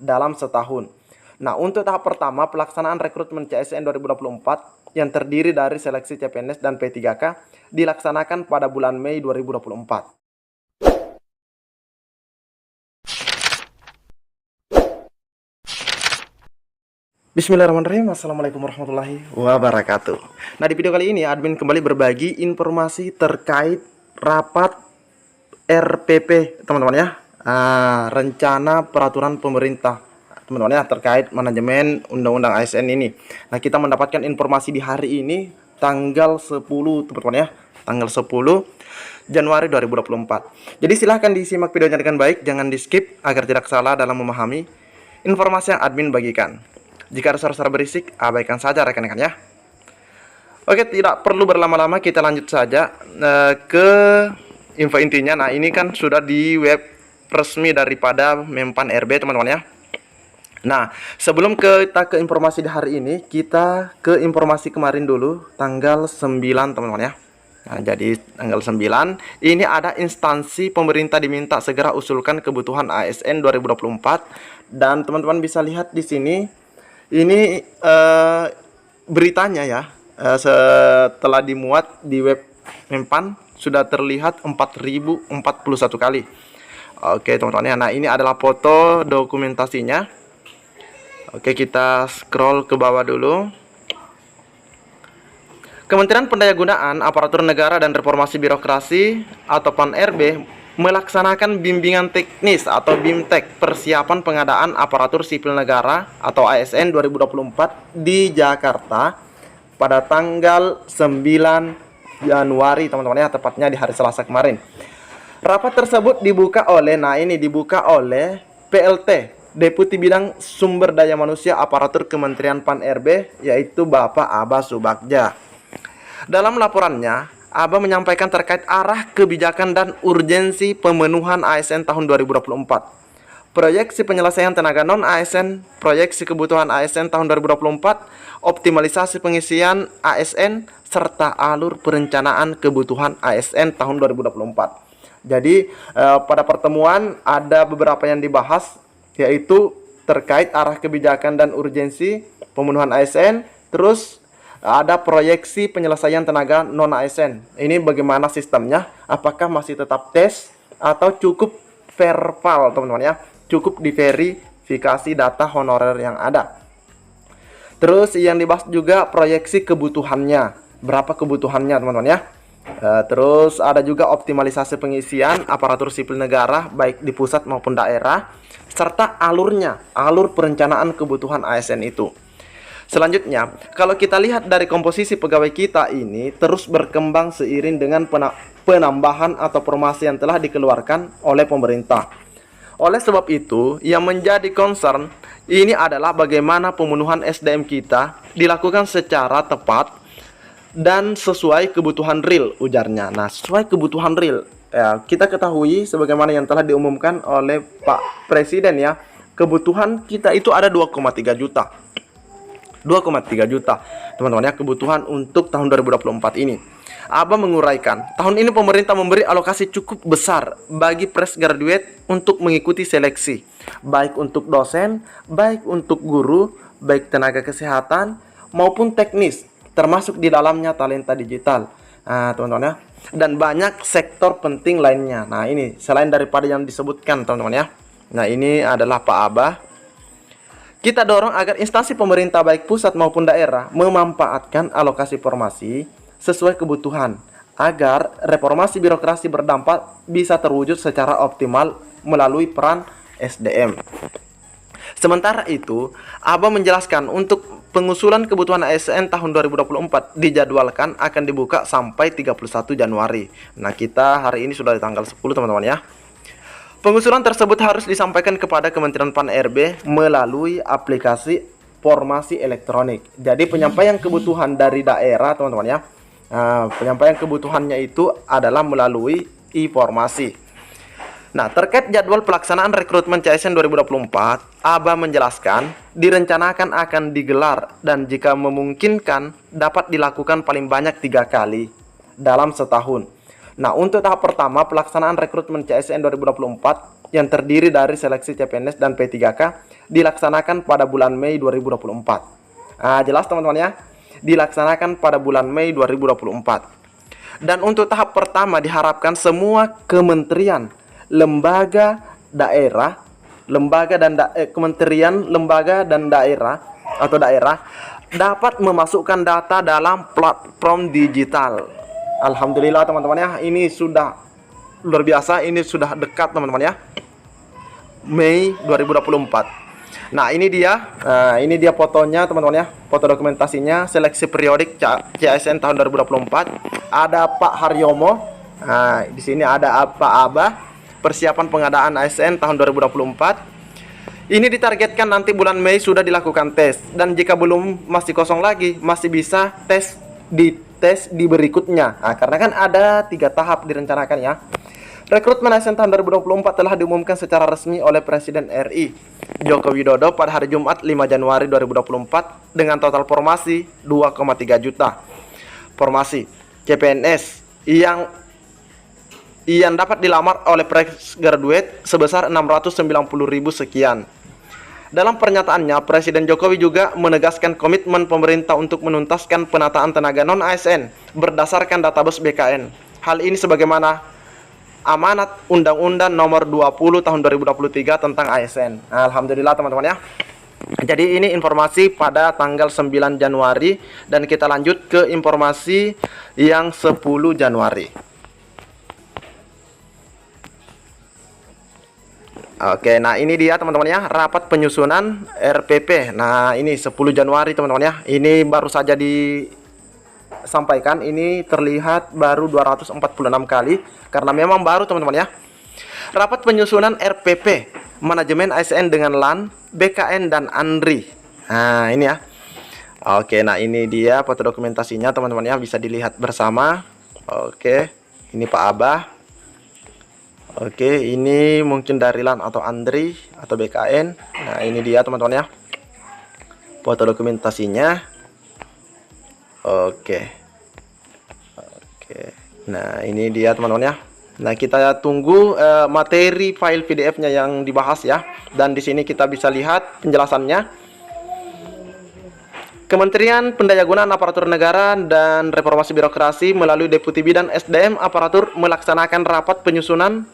dalam setahun. Nah, untuk tahap pertama pelaksanaan rekrutmen CSN 2024 yang terdiri dari seleksi CPNS dan P3K dilaksanakan pada bulan Mei 2024. Bismillahirrahmanirrahim. Assalamualaikum warahmatullahi wabarakatuh. Nah, di video kali ini admin kembali berbagi informasi terkait rapat RPP teman-teman ya. Rencana peraturan pemerintah teman-teman ya terkait manajemen undang-undang ASN ini. Nah, kita mendapatkan informasi di hari ini tanggal 10 teman-teman ya. Tanggal 10 Januari 2024. Jadi silahkan disimak videonya dengan baik, jangan di skip agar tidak salah dalam memahami informasi yang admin bagikan. Jika ada suara-suara berisik, abaikan saja rekan-rekan ya. Oke, tidak perlu berlama-lama, kita lanjut saja ke info intinya. Nah, ini kan sudah di web resmi daripada Mempan RB teman-teman ya. Nah, sebelum kita ke informasi di hari ini, kita ke informasi kemarin dulu, tanggal 9 teman-teman ya. Nah, jadi tanggal 9 ini ada instansi pemerintah diminta segera usulkan kebutuhan ASN 2024 dan teman-teman bisa lihat di sini. Ini beritanya ya, setelah dimuat di web Mempan sudah terlihat 4041 kali. Oke teman-teman ya, nah ini adalah foto dokumentasinya. Oke, kita scroll ke bawah dulu. Kementerian Pendayagunaan Aparatur Negara dan Reformasi Birokrasi atau PAN-RB melaksanakan bimbingan teknis atau BIMTEK persiapan pengadaan aparatur sipil negara atau ASN 2024 di Jakarta pada tanggal 9 Januari teman-teman ya, tepatnya di hari Selasa kemarin. Rapat tersebut dibuka oleh PLT Deputi Bidang Sumber Daya Manusia Aparatur Kementerian PAN-RB, yaitu Bapak Aba Subagja. Dalam laporannya, Aba menyampaikan terkait arah kebijakan dan urgensi pemenuhan ASN tahun 2024. Proyeksi penyelesaian tenaga non-ASN, proyeksi kebutuhan ASN tahun 2024, optimalisasi pengisian ASN, serta alur perencanaan kebutuhan ASN tahun 2024. Jadi pada pertemuan ada beberapa yang dibahas, yaitu terkait arah kebijakan dan urgensi pemenuhan ASN, terus ada proyeksi penyelesaian tenaga non-ASN. Ini bagaimana sistemnya? Apakah masih tetap tes atau cukup verbal teman-teman ya? Cukup diverifikasi data honorer yang ada. Terus yang dibahas juga proyeksi kebutuhannya. Berapa kebutuhannya teman-teman ya? Terus ada juga optimalisasi pengisian aparatur sipil negara baik di pusat maupun daerah, serta alurnya, alur perencanaan kebutuhan ASN itu. Selanjutnya, kalau kita lihat dari komposisi pegawai kita ini terus berkembang seiring dengan penambahan atau formasi yang telah dikeluarkan oleh pemerintah. Oleh sebab itu, yang menjadi concern ini adalah bagaimana pemenuhan SDM kita dilakukan secara tepat dan sesuai kebutuhan real, ujarnya. Nah, sesuai kebutuhan real, ya, kita ketahui sebagaimana yang telah diumumkan oleh Pak Presiden ya, kebutuhan kita itu ada 2,3 juta. 2,3 juta teman-teman ya, kebutuhan untuk tahun 2024 ini. Aba menguraikan, tahun ini pemerintah memberi alokasi cukup besar bagi fresh graduate untuk mengikuti seleksi, baik untuk dosen, baik untuk guru, baik tenaga kesehatan maupun teknis, termasuk di dalamnya talenta digital. Nah, teman-teman ya, dan banyak sektor penting lainnya. Nah, ini selain daripada yang disebutkan teman-teman ya. Nah, ini adalah Pak Aba. Kita dorong agar instansi pemerintah baik pusat maupun daerah memanfaatkan alokasi formasi sesuai kebutuhan agar reformasi birokrasi berdampak bisa terwujud secara optimal melalui peran SDM. Sementara itu, Aba menjelaskan untuk pengusulan kebutuhan ASN tahun 2024 dijadwalkan akan dibuka sampai 31 Januari. Nah, kita hari ini sudah di tanggal 10 teman-teman ya. Pengusulan tersebut harus disampaikan kepada Kementerian PAN-RB melalui aplikasi formasi elektronik. Jadi penyampaian kebutuhan dari daerah teman-teman ya, penyampaian kebutuhannya itu adalah melalui e-formasi. Nah, terkait jadwal pelaksanaan rekrutmen CSN 2024, Aba menjelaskan direncanakan akan digelar dan jika memungkinkan dapat dilakukan paling banyak 3 kali dalam setahun. Nah, untuk tahap pertama pelaksanaan rekrutmen CSN 2024 yang terdiri dari seleksi CPNS dan P3K dilaksanakan pada bulan Mei 2024. Nah, jelas teman-teman ya, dilaksanakan pada bulan Mei 2024. Dan untuk tahap pertama diharapkan semua kementerian, lembaga, daerah, kementerian, lembaga dan daerah atau daerah dapat memasukkan data dalam platform digital. Alhamdulillah teman-teman ya, ini sudah luar biasa, ini sudah dekat teman-teman ya. Mei 2024. Nah, ini dia fotonya teman-teman ya, foto dokumentasinya, seleksi periodik CASN tahun 2024. Ada Pak Haryomo. Nah, di sini ada Pak Abah, persiapan pengadaan ASN tahun 2024. Ini ditargetkan nanti bulan Mei sudah dilakukan tes, dan jika belum masih kosong lagi, masih bisa tes di berikutnya. Nah, karena kan ada 3 tahap direncanakan ya. Rekrutmen ASN tahun 2024 telah diumumkan secara resmi oleh Presiden RI Joko Widodo pada hari Jumat 5 Januari 2024 dengan total formasi 2,3 juta formasi CPNS yang dapat dilamar oleh fresh graduate sebesar 690.000 sekian. Dalam pernyataannya, Presiden Jokowi juga menegaskan komitmen pemerintah untuk menuntaskan penataan tenaga non-ASN berdasarkan database BKN. Hal ini sebagaimana amanat Undang-Undang Nomor 20 Tahun 2023 tentang ASN. Nah, alhamdulillah teman-teman ya. Jadi ini informasi pada tanggal 9 Januari, dan kita lanjut ke informasi yang 10 Januari. Oke, nah ini dia teman-teman ya, rapat penyusunan RPP. Nah, ini 10 Januari teman-teman ya. Ini baru saja disampaikan, ini terlihat baru 246 kali karena memang baru teman-teman ya. Rapat penyusunan RPP manajemen ASN dengan LAN, BKN dan ANDRI. Nah, ini ya. Oke, nah ini dia foto dokumentasinya teman-teman ya, bisa dilihat bersama. Oke, ini Pak Abah. Oke, ini mungkin dari LAN atau ANDRI atau BKN. Nah, ini dia teman-teman ya, foto dokumentasinya. Oke. Nah, ini dia teman-teman ya. Nah, kita tunggu materi file PDF-nya yang dibahas ya. Dan di sini kita bisa lihat penjelasannya. Kementerian Pendayagunaan Aparatur Negara dan Reformasi Birokrasi melalui Deputi Bidang SDM Aparatur melaksanakan rapat penyusunan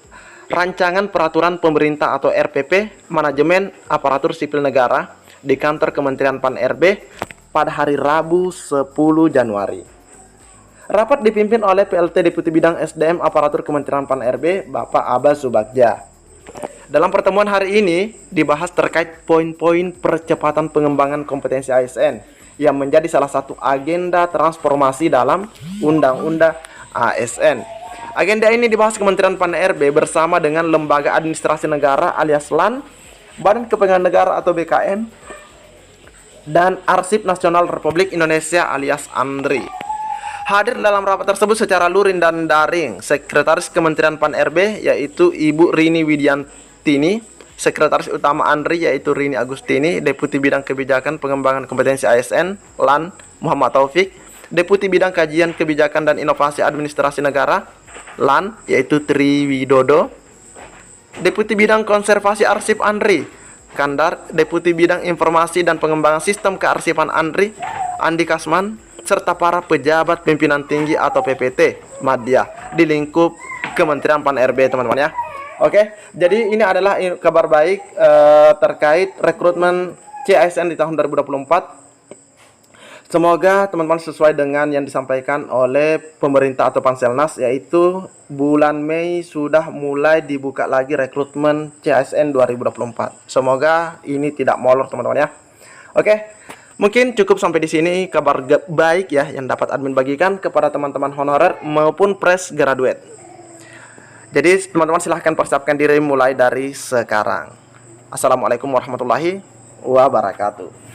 rancangan peraturan pemerintah atau RPP manajemen aparatur sipil negara di kantor Kementerian Pan-RB pada hari Rabu 10 Januari. Rapat dipimpin oleh PLT Deputi Bidang SDM Aparatur Kementerian Pan-RB Bapak Abah Subagja. Dalam pertemuan hari ini dibahas terkait poin-poin percepatan pengembangan kompetensi ASN yang menjadi salah satu agenda transformasi dalam Undang-Undang ASN. Agenda ini dibahas Kementerian Pan-RB bersama dengan Lembaga Administrasi Negara alias LAN, Badan Kepegawaian Negara atau BKN, dan Arsip Nasional Republik Indonesia alias ANDRI. Hadir dalam rapat tersebut secara luring dan daring Sekretaris Kementerian Pan-RB yaitu Ibu Rini Widiantini, Sekretaris Utama ANDRI yaitu Rini Agustini, Deputi Bidang Kebijakan Pengembangan Kompetensi ASN LAN Muhammad Taufik, Deputi Bidang Kajian Kebijakan dan Inovasi Administrasi Negara LAN yaitu Tri Widodo, Deputi Bidang Konservasi Arsip ANDRI Kandar, Deputi Bidang Informasi dan Pengembangan Sistem Kearsipan ANDRI Andi Kasman, serta para pejabat pimpinan tinggi atau PPT Madya di lingkup Kementerian Pan-RB teman-teman ya. Oke, jadi ini adalah kabar baik terkait rekrutmen CASN di tahun 2024. Semoga teman-teman sesuai dengan yang disampaikan oleh pemerintah atau Panselnas, yaitu bulan Mei sudah mulai dibuka lagi rekrutmen CASN 2024. Semoga ini tidak molor teman-teman ya. Oke, mungkin cukup sampai di sini kabar baik ya yang dapat admin bagikan kepada teman-teman honorer maupun fresh graduate. Jadi teman-teman silahkan persiapkan diri mulai dari sekarang. Assalamualaikum warahmatullahi wabarakatuh.